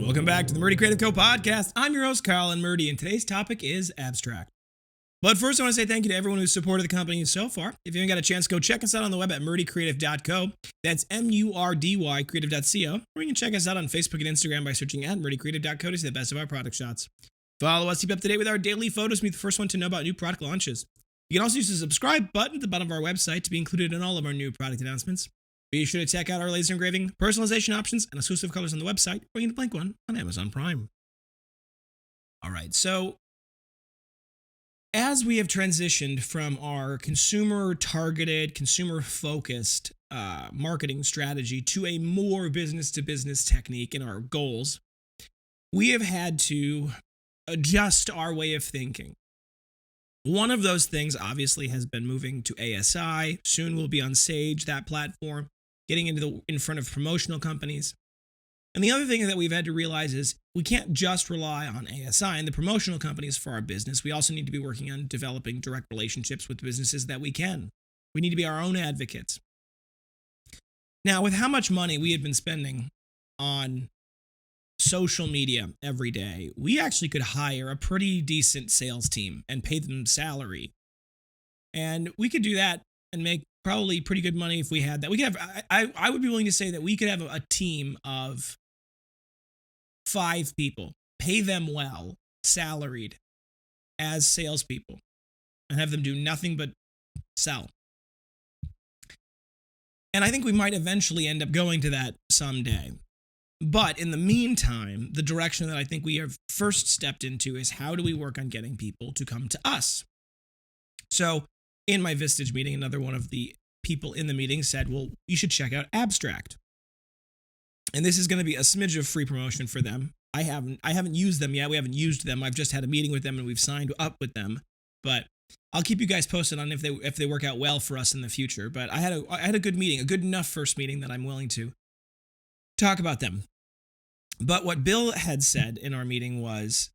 Welcome back to the Murdy Creative Co podcast. I'm your host, Colin Murdy, and today's topic is abstract. But first, I want to say thank you to everyone who's supported the company so far. If you haven't got a chance, go check us out on the web at murdycreative.co. That's MURDY creative.co. Or you can check us out on Facebook and Instagram by searching at murdycreative.co to see the best of our product shots. Follow us, keep up to date with our daily photos, and be the first one to know about new product launches. You can also use the subscribe button at the bottom of our website to be included in all of our new product announcements. Be sure to check out our laser engraving, personalization options, and exclusive colors on the website, or you can blank one on Amazon Prime. All right, so as we have transitioned from our consumer-targeted, consumer-focused marketing strategy to a more business-to-business technique in our goals, we have had to adjust our way of thinking. One of those things, obviously, has been moving to ASI. Soon we'll be on Sage, that platform, getting in front of promotional companies. And the other thing that we've had to realize is we can't just rely on ASI and the promotional companies for our business. We also need to be working on developing direct relationships with businesses that we can. We need to be our own advocates. Now, with how much money we had been spending on social media every day, we actually could hire a pretty decent sales team and pay them salary. And we could do that and make probably pretty good money if we had that. We could have, I would be willing to say that we could have a team of 5 people, pay them well, salaried as salespeople, and have them do nothing but sell. And I think we might eventually end up going to that someday. But in the meantime, the direction that I think we have first stepped into is how do we work on getting people to come to us? So in my Vistage meeting, another one of the people in the meeting said, well, you should check out Abstrakt. And this is going to be a smidge of free promotion for them. I haven't used them yet. We haven't used them. I've just had a meeting with them and we've signed up with them. But I'll keep you guys posted on if they work out well for us in the future. But I had a good meeting, a good enough first meeting that I'm willing to talk about them. But what Bill had said in our meeting was,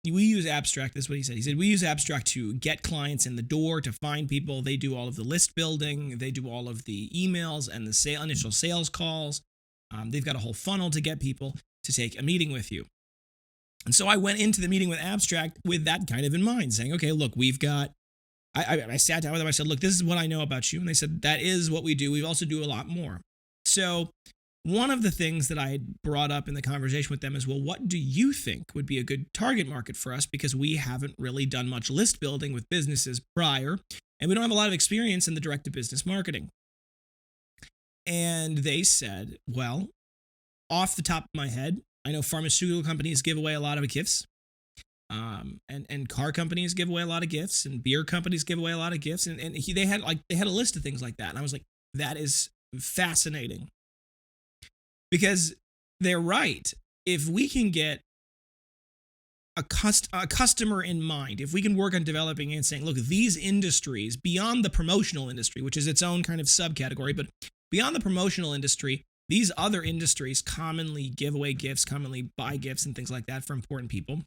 we use Abstrakt. That's what he said. He said, we use Abstrakt to get clients in the door, to find people. They do all of the list building. They do all of the emails and the initial sales calls. They've got a whole funnel to get people to take a meeting with you. And so I went into the meeting with Abstrakt with that kind of in mind, saying, okay, look, I sat down with them. I said, look, this is what I know about you. And they said, that is what we do. We also do a lot more. So one of the things that I had brought up in the conversation with them is, well, what do you think would be a good target market for us? Because we haven't really done much list building with businesses prior, and we don't have a lot of experience in the direct-to-business marketing. And they said, well, off the top of my head, I know pharmaceutical companies give away a lot of gifts, and car companies give away a lot of gifts, and beer companies give away a lot of gifts, and they had a list of things like that. And I was like, that is fascinating. Because they're right. If we can get a customer in mind, if we can work on developing and saying, look, these industries beyond the promotional industry, which is its own kind of subcategory, but beyond the promotional industry, these other industries commonly give away gifts, commonly buy gifts and things like that for important people.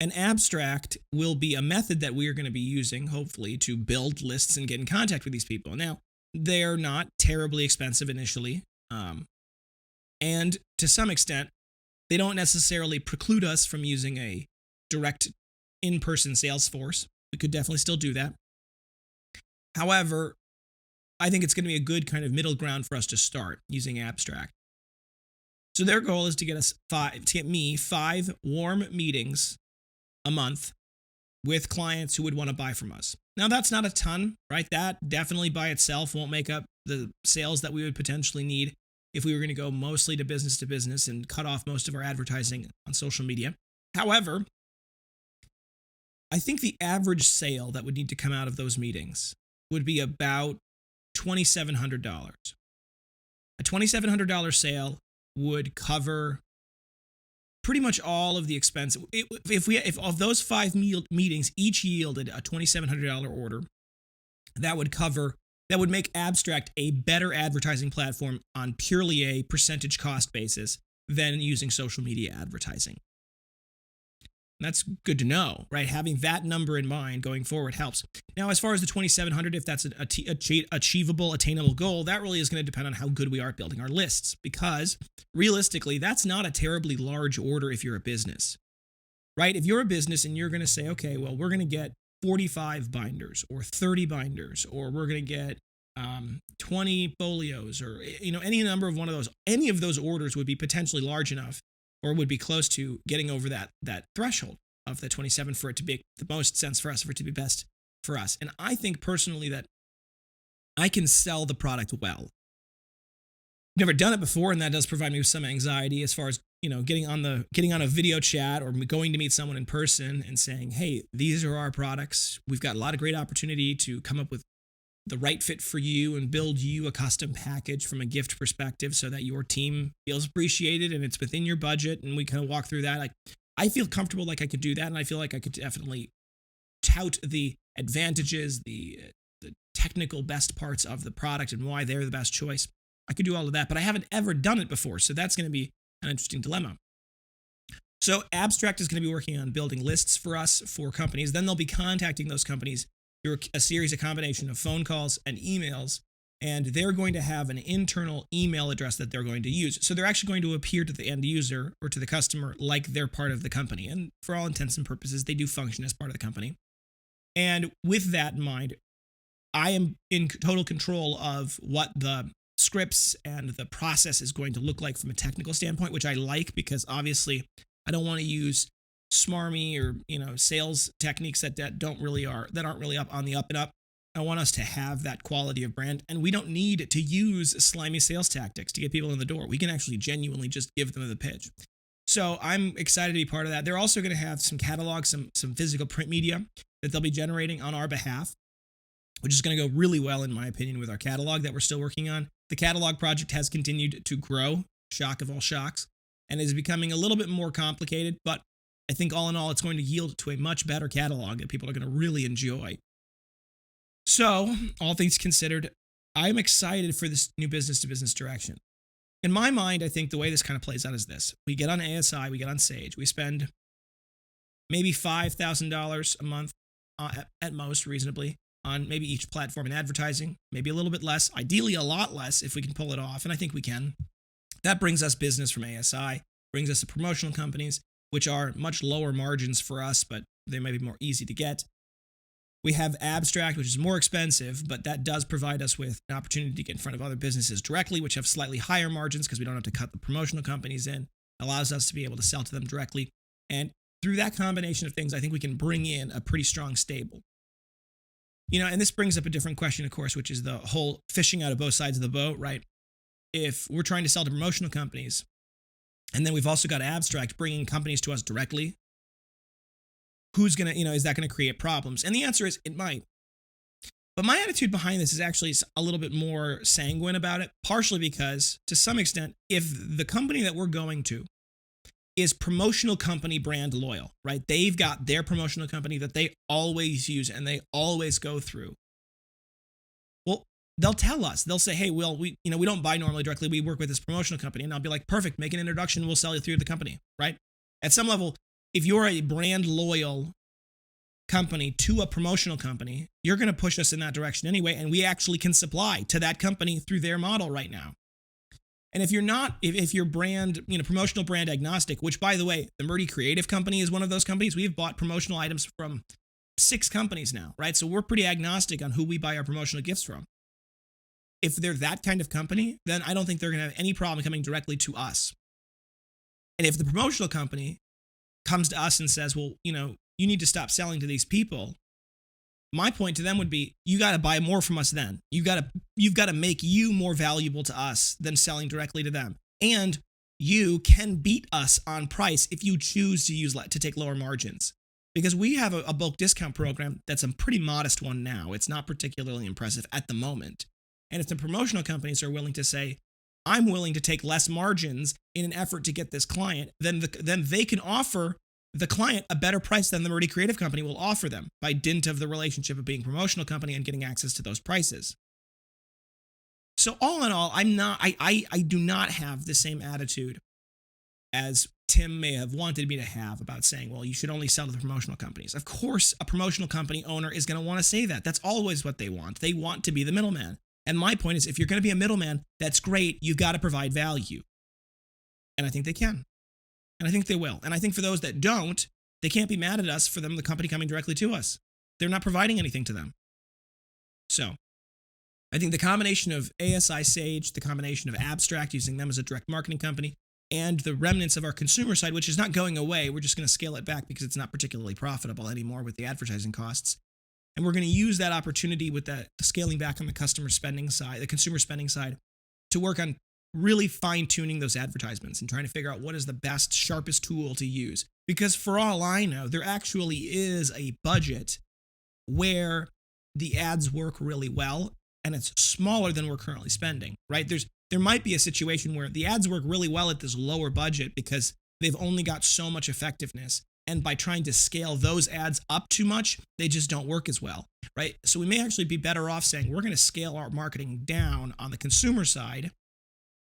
An Abstrakt will be a method that we are going to be using, hopefully, to build lists and get in contact with these people. Now, they're not terribly expensive initially. And to some extent, they don't necessarily preclude us from using a direct in-person sales force. We could definitely still do that. However, I think it's going to be a good kind of middle ground for us to start using Abstrakt. So their goal is to get me 5 warm meetings a month with clients who would want to buy from us. Now, that's not a ton, right? That definitely by itself won't make up the sales that we would potentially need if we were going to go mostly to business and cut off most of our advertising on social media. However, I think the average sale that would need to come out of those meetings would be about $2,700. A $2,700 sale would cover pretty much all of the expense. If of those 5 meetings each yielded a $2,700 order, that would make Abstrakt a better advertising platform on purely a percentage cost basis than using social media advertising. That's good to know, right? Having that number in mind going forward helps. Now, as far as the 2,700, if that's an achievable, attainable goal, that really is going to depend on how good we are at building our lists, because realistically, that's not a terribly large order if you're a business, right? If you're a business and you're going to say, okay, well, we're going to get 45 binders or 30 binders, or we're going to get 20 folios, or any number of any of those orders would be potentially large enough, or would be close to getting over that threshold of the 27 for it to make the most sense for us, for it to be best for us. And I think personally that I can sell the product well. Never done it before, and that does provide me with some anxiety as far as getting on a video chat or going to meet someone in person and saying, hey, these are our products. We've got a lot of great opportunity to come up with the right fit for you and build you a custom package from a gift perspective so that your team feels appreciated and it's within your budget. And we kind of walk through that. I feel comfortable like I could do that. And I feel like I could definitely tout the advantages, the technical best parts of the product and why they're the best choice. I could do all of that, but I haven't ever done it before. So that's going to be an interesting dilemma. So Abstrakt is going to be working on building lists for us for companies. Then they'll be contacting those companies through a series, a combination of phone calls and emails, and they're going to have an internal email address that they're going to use. So they're actually going to appear to the end user or to the customer like they're part of the company. And for all intents and purposes, they do function as part of the company. And with that in mind, I am in total control of what the scripts and the process is going to look like from a technical standpoint, which I like, because obviously I don't want to use smarmy or sales techniques that aren't really up on the up and up. I want us to have that quality of brand, and we don't need to use slimy sales tactics to get people in the door. We can actually genuinely just give them the pitch. So I'm excited to be part of that. They're also going to have some catalogs, some physical print media that they'll be generating on our behalf, which is going to go really well, in my opinion, with our catalog that we're still working on. The catalog project has continued to grow, shock of all shocks, and is becoming a little bit more complicated, but I think all in all, it's going to yield to a much better catalog that people are going to really enjoy. So, all things considered, I'm excited for this new business-to-business direction. In my mind, I think the way this kind of plays out is this. We get on ASI, we get on Sage, we spend maybe $5,000 a month at most, reasonably, on maybe each platform in advertising, maybe a little bit less, ideally a lot less if we can pull it off, and I think we can. That brings us business from ASI, brings us to promotional companies, which are much lower margins for us, but they might be more easy to get. We have Abstrakt, which is more expensive, but that does provide us with an opportunity to get in front of other businesses directly, which have slightly higher margins because we don't have to cut the promotional companies in. It allows us to be able to sell to them directly. And through that combination of things, I think we can bring in a pretty strong stable. And this brings up a different question, of course, which is the whole fishing out of both sides of the boat, right? If we're trying to sell to promotional companies, and then we've also got Abstrakt bringing companies to us directly, who's going to, is that going to create problems? And the answer is it might. But my attitude behind this is actually a little bit more sanguine about it, partially because, to some extent, if the company that we're going to is promotional company brand loyal, right? They've got their promotional company that they always use and they always go through. Well, they'll tell us. They'll say, hey, well, we don't buy normally directly. We work with this promotional company. And I'll be like, perfect, make an introduction. We'll sell you through the company, right? At some level, if you're a brand loyal company to a promotional company, you're going to push us in that direction anyway. And we actually can supply to that company through their model right now. And if you're not, if you're brand, promotional brand agnostic, which by the way, the Murdy Creative Company is one of those companies. We've bought promotional items from 6 companies now, right? So we're pretty agnostic on who we buy our promotional gifts from. If they're that kind of company, then I don't think they're going to have any problem coming directly to us. And if the promotional company comes to us and says, well, you need to stop selling to these people, my point to them would be, you got to buy more from us then. You've got to make you more valuable to us than selling directly to them. And you can beat us on price if you choose to take lower margins. Because we have a bulk discount program that's a pretty modest one now. It's not particularly impressive at the moment. And if the promotional companies are willing to say, I'm willing to take less margins in an effort to get this client, then they can offer the client a better price than the Murdy Creative Company will offer them by dint of the relationship of being a promotional company and getting access to those prices. So all in all, I do not have the same attitude as Tim may have wanted me to have about saying, well, you should only sell to the promotional companies. Of course, a promotional company owner is going to want to say that. That's always what they want. They want to be the middleman. And my point is, if you're going to be a middleman, that's great. You've got to provide value. And I think they can. And I think they will. And I think for those that don't, they can't be mad at us for the company coming directly to us. They're not providing anything to them. So I think the combination of ASI Sage, the combination of Abstrakt, using them as a direct marketing company, and the remnants of our consumer side, which is not going away. We're just going to scale it back because it's not particularly profitable anymore with the advertising costs. And we're going to use that opportunity with the scaling back on the customer spending side, the consumer spending side, to work on really fine-tuning those advertisements and trying to figure out what is the best, sharpest tool to use. Because for all I know, there actually is a budget where the ads work really well, and it's smaller than we're currently spending, right? There might be a situation where the ads work really well at this lower budget because they've only got so much effectiveness. And by trying to scale those ads up too much, they just don't work as well, right? So we may actually be better off saying we're going to scale our marketing down on the consumer side,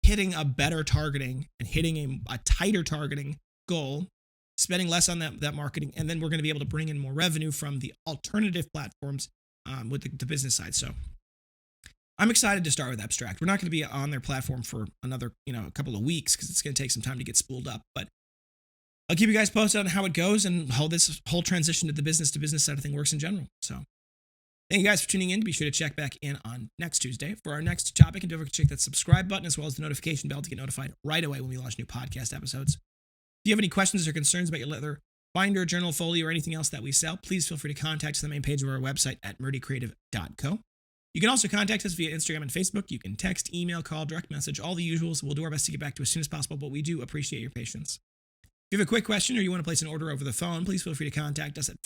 hitting a better targeting and hitting a tighter targeting goal, spending less on that marketing, and then we're going to be able to bring in more revenue from the alternative platforms with the business side. So I'm excited to start with Abstrakt. We're not going to be on their platform for another, a couple of weeks because it's going to take some time to get spooled up. But I'll keep you guys posted on how it goes and how this whole transition to the business side of thing works in general. So thank you guys for tuning in. Be sure to check back in on next Tuesday for our next topic. And don't forget to check that subscribe button as well as the notification bell to get notified right away when we launch new podcast episodes. If you have any questions or concerns about your leather binder, journal, folio, or anything else that we sell, please feel free to contact us on the main page of our website at Murdy Creative Co. You can also contact us via Instagram and Facebook. You can text, email, call, direct message, all the usuals. We'll do our best to get back to as soon as possible, but we do appreciate your patience. If you have a quick question or you want to place an order over the phone, please feel free to contact us at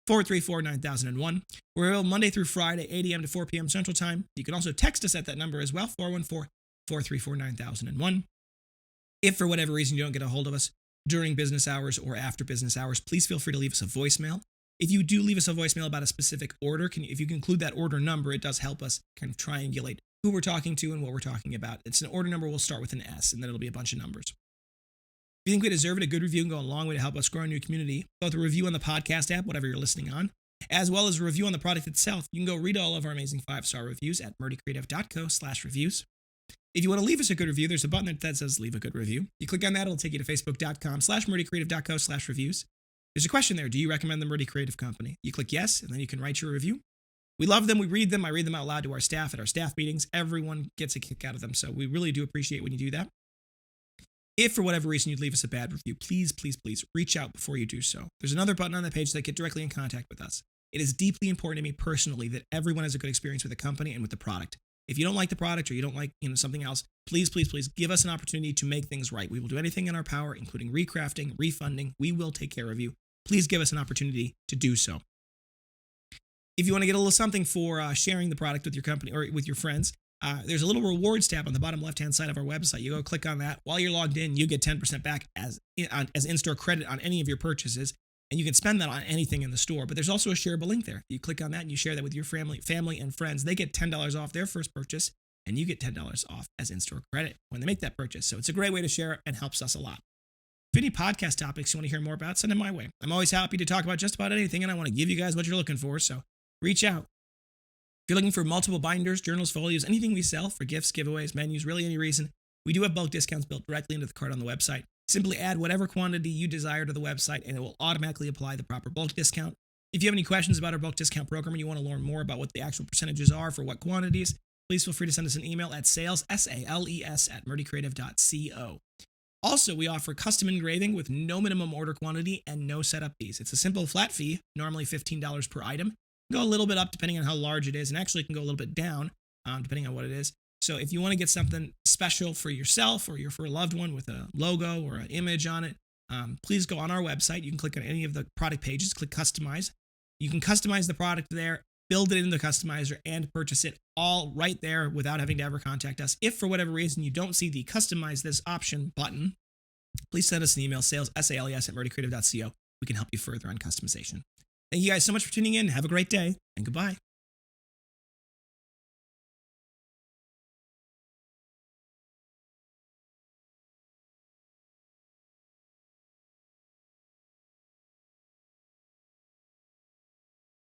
414-434-9001. We're available Monday through Friday, 8 a.m. to 4 p.m. Central Time. You can also text us at that number as well, 414-434-9001. If for whatever reason you don't get a hold of us during business hours or after business hours, please feel free to leave us a voicemail. If you do leave us a voicemail about a specific order, if you can include that order number, it does help us kind of triangulate who we're talking to and what we're talking about. It's an order number. We'll start with an S, and then it'll be a bunch of numbers. If you think we deserve it, a good review can go a long way to help us grow a new community. Both a review on the podcast app, whatever you're listening on, as well as a review on the product itself. You can go read all of our amazing 5-star reviews at murdycreative.co/reviews. If you want to leave us a good review, there's a button that says leave a good review. You click on that, it'll take you to facebook.com/murdycreative.co/reviews. There's a question there. Do you recommend the Murdy Creative Company? You click yes, and then you can write your review. We love them. We read them. I read them out loud to our staff at our staff meetings. Everyone gets a kick out of them. So we really do appreciate when you do that. If for whatever reason you'd leave us a bad review, please reach out before you do so. There's another button on the page that get directly in contact with us. It is deeply important to me personally that everyone has a good experience with the company and with the product. If you don't like the product or you don't like something else, please give us an opportunity to make things right. We will do anything in our power, including recrafting, refunding. We will take care of you. Please give us an opportunity to do so. If you want to get a little something for sharing the product with your company or with your friends, there's a little rewards tab on the bottom left-hand side of our website. You go click on that. While you're logged in, you get 10% back as in-store credit on any of your purchases, and you can spend that on anything in the store. But there's also a shareable link there. You click on that and you share that with your family and friends. They get $10 off their first purchase, and you get $10 off as in-store credit when they make that purchase. So it's a great way to share and helps us a lot. If any podcast topics you want to hear more about, send them my way. I'm always happy to talk about just about anything, and I want to give you guys what you're looking for, so reach out. If you're looking for multiple binders, journals, folios, anything we sell for gifts, giveaways, menus, really any reason, we do have bulk discounts built directly into the cart on the website. Simply add whatever quantity you desire to the website, and it will automatically apply the proper bulk discount. If you have any questions about our bulk discount program and you want to learn more about what the actual percentages are for what quantities, please feel free to send us an email at sales, S-A-L-E-S, at murdycreative.co. Also, we offer custom engraving with no minimum order quantity and no setup fees. It's a simple flat fee, normally $15 per item. Go a little bit up depending on how large it is, and actually it can go a little bit down depending on what it is. So if you want to get something special for yourself or for a loved one with a logo or an image on it, please go on our website. You can click on any of the product pages, click customize. You can customize the product there, build it in the customizer, and purchase it all right there without having to ever contact us. If for whatever reason you don't see the customize this option button, please send us an email, sales, S-A-L-E-S, at murdycreative.co. We can help you further on customization. Thank you guys so much for tuning in. Have a great day, and goodbye.